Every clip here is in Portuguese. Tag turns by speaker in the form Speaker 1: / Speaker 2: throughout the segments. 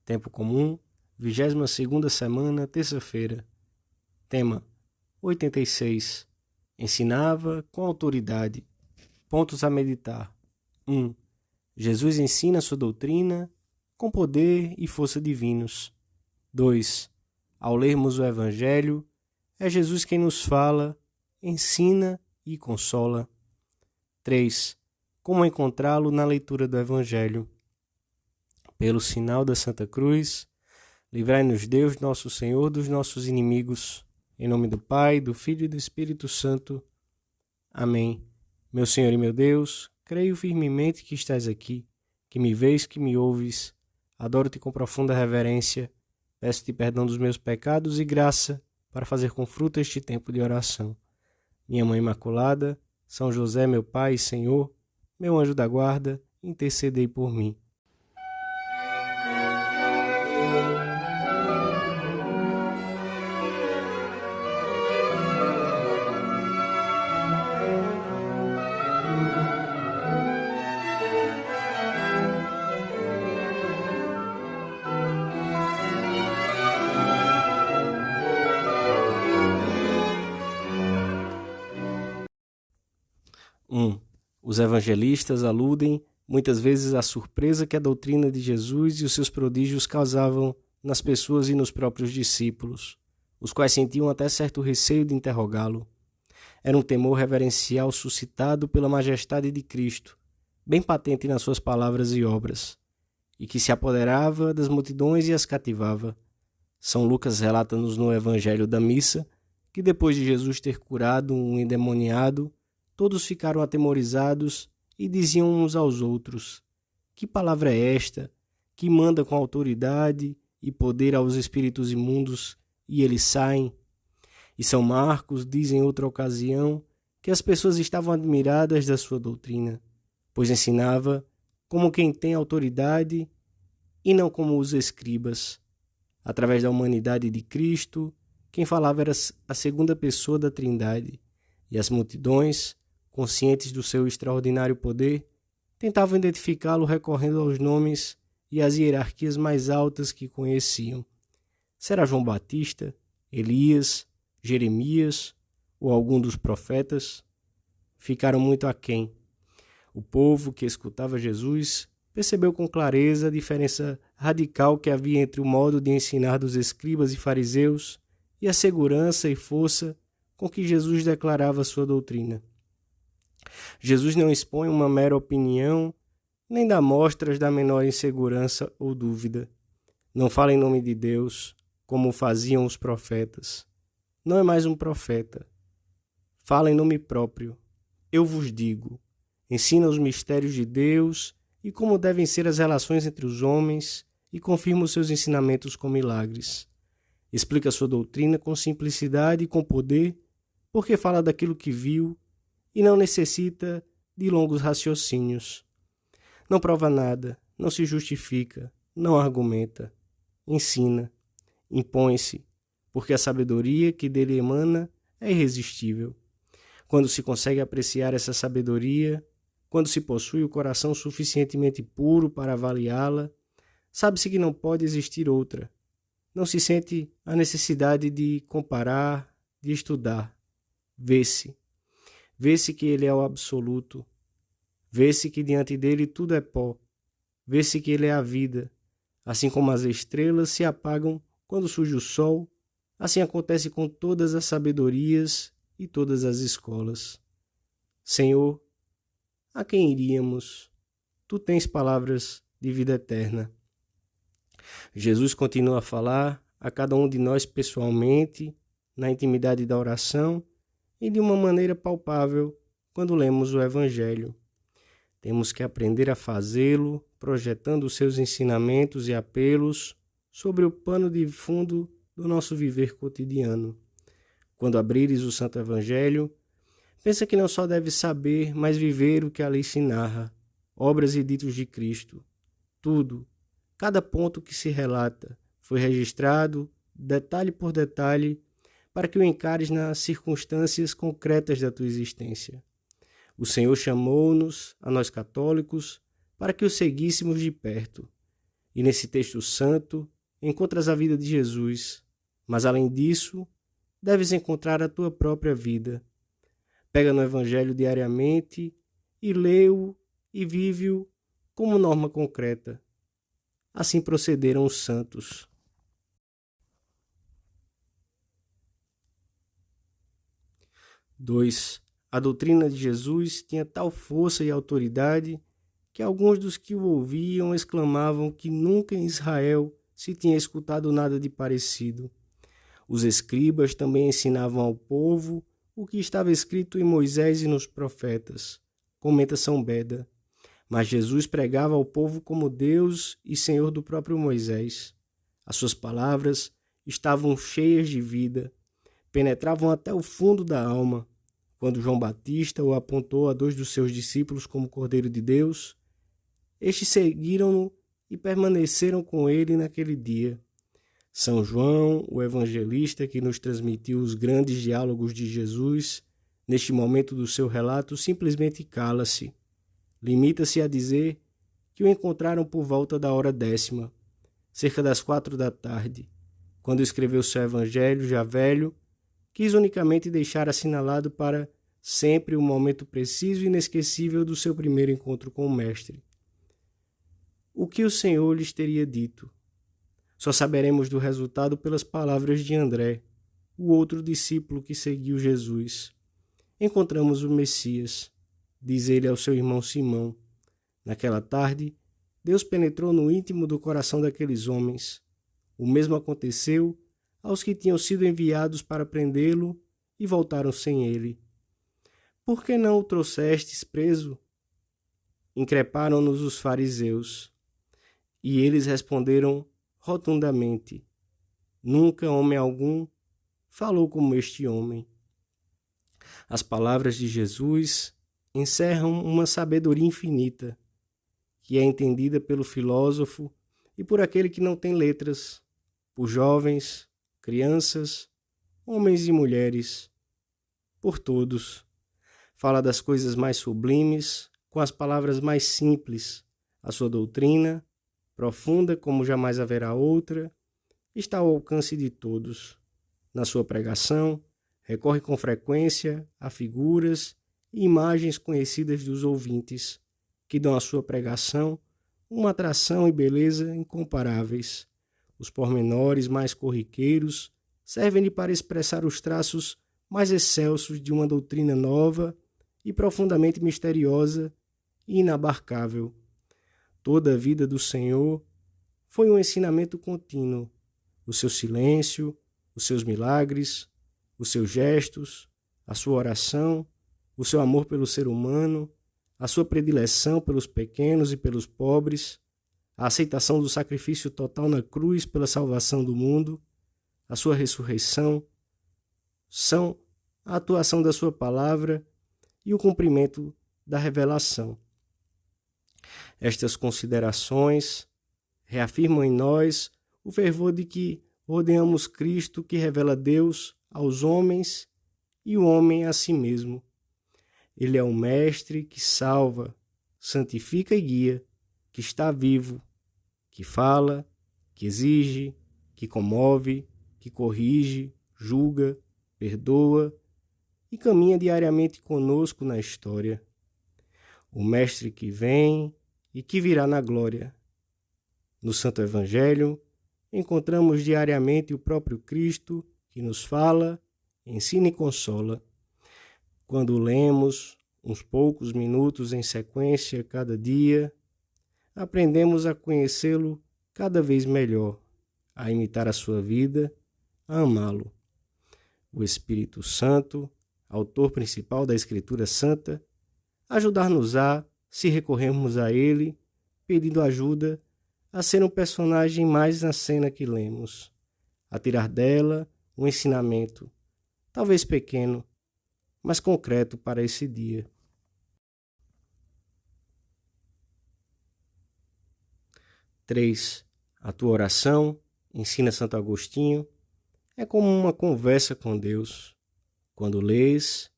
Speaker 1: Tempo comum, 22ª semana, terça-feira. Tema: 86. Ensinava com autoridade. Pontos a meditar. 1. Jesus ensina sua doutrina com poder e força divinos. 2. Ao lermos o Evangelho, é Jesus quem nos fala, ensina e consola. 3. Como encontrá-lo na leitura do Evangelho? Pelo sinal da Santa Cruz, livrai-nos Deus, nosso Senhor, dos nossos inimigos. Em nome do Pai, do Filho e do Espírito Santo. Amém. Meu Senhor e meu Deus, creio firmemente que estás aqui, que me vês, que me ouves. Adoro-te com profunda reverência. Peço-te perdão dos meus pecados e graça para fazer com fruto este tempo de oração. Minha Mãe Imaculada, São José, meu Pai e Senhor, meu anjo da guarda, intercedei por mim. Os evangelistas aludem muitas vezes à surpresa que a doutrina de Jesus e os seus prodígios causavam nas pessoas e nos próprios discípulos, os quais sentiam até certo receio de interrogá-lo. Era um temor reverencial suscitado pela majestade de Cristo, bem patente nas suas palavras e obras, e que se apoderava das multidões e as cativava. São Lucas relata-nos no Evangelho da Missa que depois de Jesus ter curado um endemoniado, todos ficaram atemorizados e diziam uns aos outros: que palavra é esta, que manda com autoridade e poder aos espíritos imundos, e eles saem? E São Marcos diz em outra ocasião que as pessoas estavam admiradas da sua doutrina, pois ensinava como quem tem autoridade e não como os escribas. Através da humanidade de Cristo, quem falava era a segunda pessoa da Trindade, e as multidões, conscientes do seu extraordinário poder, tentavam identificá-lo recorrendo aos nomes e às hierarquias mais altas que conheciam. Será João Batista, Elias, Jeremias ou algum dos profetas? Ficaram muito aquém. O povo que escutava Jesus percebeu com clareza a diferença radical que havia entre o modo de ensinar dos escribas e fariseus e a segurança e força com que Jesus declarava sua doutrina. Jesus não expõe uma mera opinião, nem dá mostras da menor insegurança ou dúvida. Não fala em nome de Deus, como faziam os profetas. Não é mais um profeta. Fala em nome próprio. Eu vos digo. Ensina os mistérios de Deus e como devem ser as relações entre os homens e confirma os seus ensinamentos com milagres. Explica sua doutrina com simplicidade e com poder, porque fala daquilo que viu e não necessita de longos raciocínios. Não prova nada, não se justifica, não argumenta. Ensina, impõe-se, porque a sabedoria que dele emana é irresistível. Quando se consegue apreciar essa sabedoria, quando se possui o coração suficientemente puro para avaliá-la, sabe-se que não pode existir outra. Não se sente a necessidade de comparar, de estudar. Vê-se. Vê-se que ele é o absoluto. Vê-se que diante dele tudo é pó. Vê-se que ele é a vida. Assim como as estrelas se apagam quando surge o sol, assim acontece com todas as sabedorias e todas as escolas. Senhor, a quem iríamos? Tu tens palavras de vida eterna. Jesus continua a falar a cada um de nós pessoalmente, na intimidade da oração e de uma maneira palpável quando lemos o Evangelho. Temos que aprender a fazê-lo, projetando os seus ensinamentos e apelos sobre o pano de fundo do nosso viver cotidiano. Quando abrires o Santo Evangelho, pensa que não só deves saber, mas viver o que ali se narra, obras e ditos de Cristo. Tudo, cada ponto que se relata, foi registrado, detalhe por detalhe, para que o encares nas circunstâncias concretas da tua existência. O Senhor chamou-nos, a nós católicos, para que o seguíssemos de perto, E nesse texto santo, encontras a vida de Jesus, mas além disso, deves encontrar a tua própria vida. Pega no Evangelho diariamente e lê-o e vive-o como norma concreta. Assim procederam os santos. 2. A doutrina de Jesus tinha tal força e autoridade que alguns dos que o ouviam exclamavam que nunca em Israel se tinha escutado nada de parecido. Os escribas também ensinavam ao povo o que estava escrito em Moisés e nos profetas, comenta São Beda. Mas Jesus pregava ao povo como Deus e Senhor do próprio Moisés. As suas palavras estavam cheias de vida, penetravam até o fundo da alma. Quando João Batista o apontou a 2 dos seus discípulos como Cordeiro de Deus, estes seguiram-no e permaneceram com ele naquele dia. São João, o evangelista que nos transmitiu os grandes diálogos de Jesus, neste momento do seu relato, simplesmente cala-se. Limita-se a dizer que o encontraram por volta da hora 10ª, cerca das 4 da tarde. Quando escreveu seu evangelho, já velho, quis unicamente deixar assinalado para sempre o momento preciso e inesquecível do seu primeiro encontro com o Mestre. O que o Senhor lhes teria dito? Só saberemos do resultado pelas palavras de André, o outro discípulo que seguiu Jesus. Encontramos o Messias, diz ele ao seu irmão Simão. Naquela tarde, Deus penetrou no íntimo do coração daqueles homens. O mesmo aconteceu aos que tinham sido enviados para prendê-lo e voltaram sem ele. Por que não o trouxestes preso? Increparam-nos os fariseus. E eles responderam rotundamente: nunca homem algum falou como este homem. As palavras de Jesus encerram uma sabedoria infinita, que é entendida pelo filósofo e por aquele que não tem letras, por jovens, crianças, homens e mulheres, por todos. Fala das coisas mais sublimes com as palavras mais simples. A sua doutrina, profunda como jamais haverá outra, está ao alcance de todos. Na sua pregação, recorre com frequência a figuras e imagens conhecidas dos ouvintes, que dão à sua pregação uma atração e beleza incomparáveis. Os pormenores mais corriqueiros servem-lhe para expressar os traços mais excelsos de uma doutrina nova e profundamente misteriosa e inabarcável. Toda a vida do Senhor foi um ensinamento contínuo. O seu silêncio, os seus milagres, os seus gestos, a sua oração, o seu amor pelo ser humano, a sua predileção pelos pequenos e pelos pobres, a aceitação do sacrifício total na cruz pela salvação do mundo, a sua ressurreição, são a atuação da sua palavra e o cumprimento da revelação. Estas considerações reafirmam em nós o fervor de que rodeamos Cristo, que revela Deus aos homens e o homem a si mesmo. Ele é o Mestre que salva, santifica e guia, que está vivo, que fala, que exige, que comove, que corrige, julga, perdoa e caminha diariamente conosco na história. O Mestre que vem e que virá na glória. No Santo Evangelho, encontramos diariamente o próprio Cristo que nos fala, ensina e consola. Quando lemos uns poucos minutos em sequência cada dia, aprendemos a conhecê-lo cada vez melhor, a imitar a sua vida, a amá-lo. O Espírito Santo, autor principal da Escritura Santa, ajudar-nos-á, se recorrermos a ele, pedindo ajuda, a ser um personagem mais na cena que lemos, a tirar dela um ensinamento, talvez pequeno, mas concreto para esse dia. Três. A tua oração, ensina Santo Agostinho, é como uma conversa com Deus. Quando lês,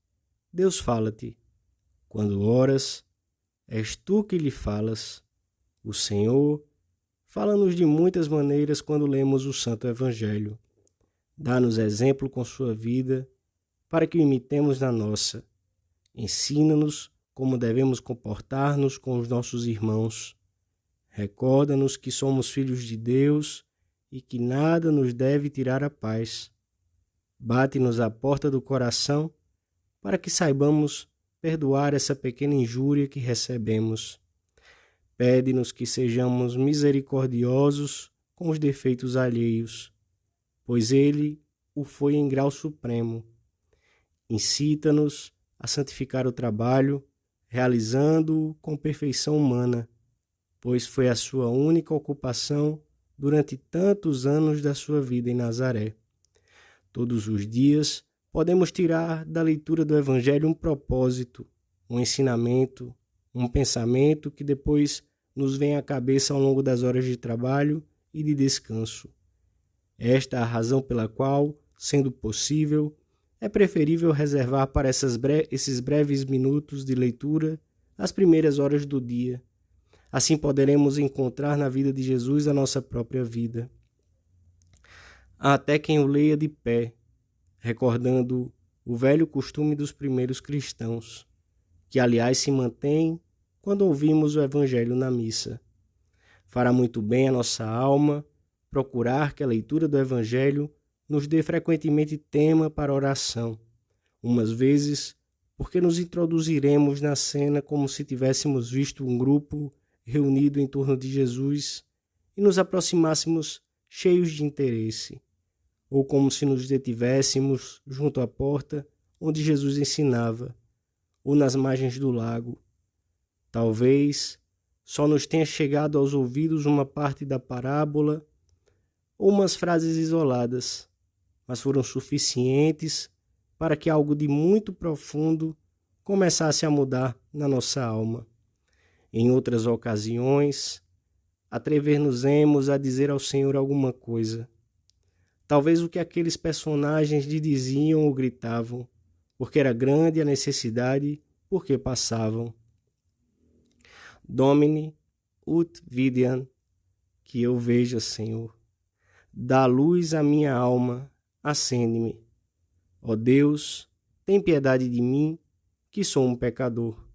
Speaker 1: Deus fala-te. Quando oras, és tu que lhe falas. O Senhor fala-nos de muitas maneiras quando lemos o Santo Evangelho. Dá-nos exemplo com sua vida para que o imitemos na nossa. Ensina-nos como devemos comportar-nos com os nossos irmãos. Recorda-nos que somos filhos de Deus e que nada nos deve tirar a paz. Bate-nos à porta do coração para que saibamos perdoar essa pequena injúria que recebemos. Pede-nos que sejamos misericordiosos com os defeitos alheios, pois Ele o foi em grau supremo. Incita-nos a santificar o trabalho, realizando-o com perfeição humana, pois foi a sua única ocupação durante tantos anos da sua vida em Nazaré. Todos os dias podemos tirar da leitura do Evangelho um propósito, um ensinamento, um pensamento que depois nos vem à cabeça ao longo das horas de trabalho e de descanso. Esta é a razão pela qual, sendo possível, é preferível reservar para esses breves minutos de leitura as primeiras horas do dia. Assim poderemos encontrar na vida de Jesus a nossa própria vida. Há até quem o leia de pé, recordando o velho costume dos primeiros cristãos, que aliás se mantém quando ouvimos o Evangelho na missa. Fará muito bem a nossa alma procurar que a leitura do Evangelho nos dê frequentemente tema para oração, umas vezes porque nos introduziremos na cena como se tivéssemos visto um grupo reunido em torno de Jesus e nos aproximássemos cheios de interesse, ou como se nos detivéssemos junto à porta onde Jesus ensinava, ou nas margens do lago. Talvez só nos tenha chegado aos ouvidos uma parte da parábola ou umas frases isoladas, mas foram suficientes para que algo de muito profundo começasse a mudar na nossa alma. Em outras ocasiões, atrever-nos-emos a dizer ao Senhor alguma coisa. Talvez o que aqueles personagens lhe diziam ou gritavam, porque era grande a necessidade por que passavam. Domine ut videam, que eu veja, Senhor. Dá luz à minha alma, acende-me. Ó Deus, tem piedade de mim, que sou um pecador.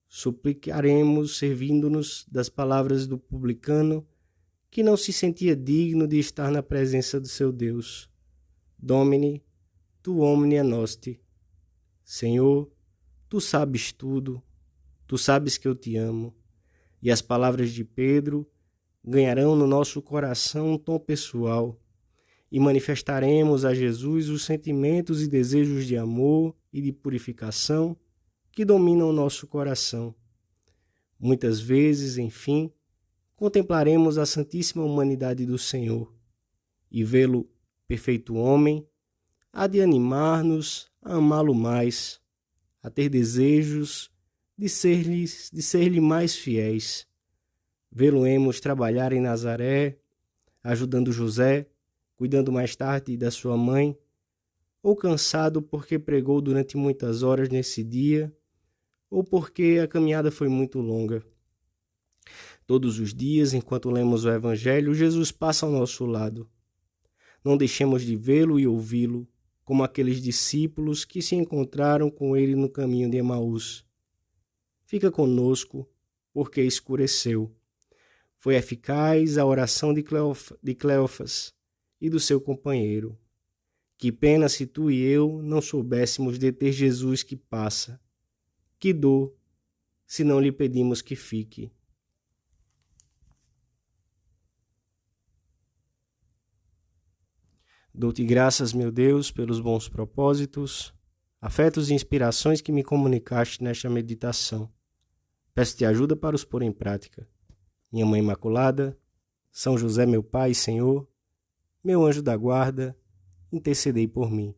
Speaker 1: Suplicaremos, servindo-nos das palavras do publicano, que não se sentia digno de estar na presença do seu Deus. Domine, tu omnia noste. Senhor, tu sabes tudo, tu sabes que eu te amo. E as palavras de Pedro ganharão no nosso coração um tom pessoal e manifestaremos a Jesus os sentimentos e desejos de amor e de purificação que dominam o nosso coração. Muitas vezes, enfim, contemplaremos a santíssima humanidade do Senhor e vê-lo perfeito homem há de animar-nos a amá-lo mais, a ter desejos de ser-lhe mais fiéis. Vê-lo-emos trabalhar em Nazaré, ajudando José, cuidando mais tarde da sua mãe, ou cansado porque pregou durante muitas horas nesse dia, ou porque a caminhada foi muito longa. Todos os dias, enquanto lemos o Evangelho, Jesus passa ao nosso lado. Não deixemos de vê-lo e ouvi-lo, como aqueles discípulos que se encontraram com ele no caminho de Emaús. Fica conosco, porque escureceu. Foi eficaz a oração de Cleófas e do seu companheiro. Que pena se tu e eu não soubéssemos deter Jesus que passa. Que dor, se não lhe pedimos que fique. Dou-te graças, meu Deus, pelos bons propósitos, afetos e inspirações que me comunicaste nesta meditação. Peço-te ajuda para os pôr em prática. Minha Mãe Imaculada, São José, meu Pai e Senhor, meu anjo da guarda, intercedei por mim.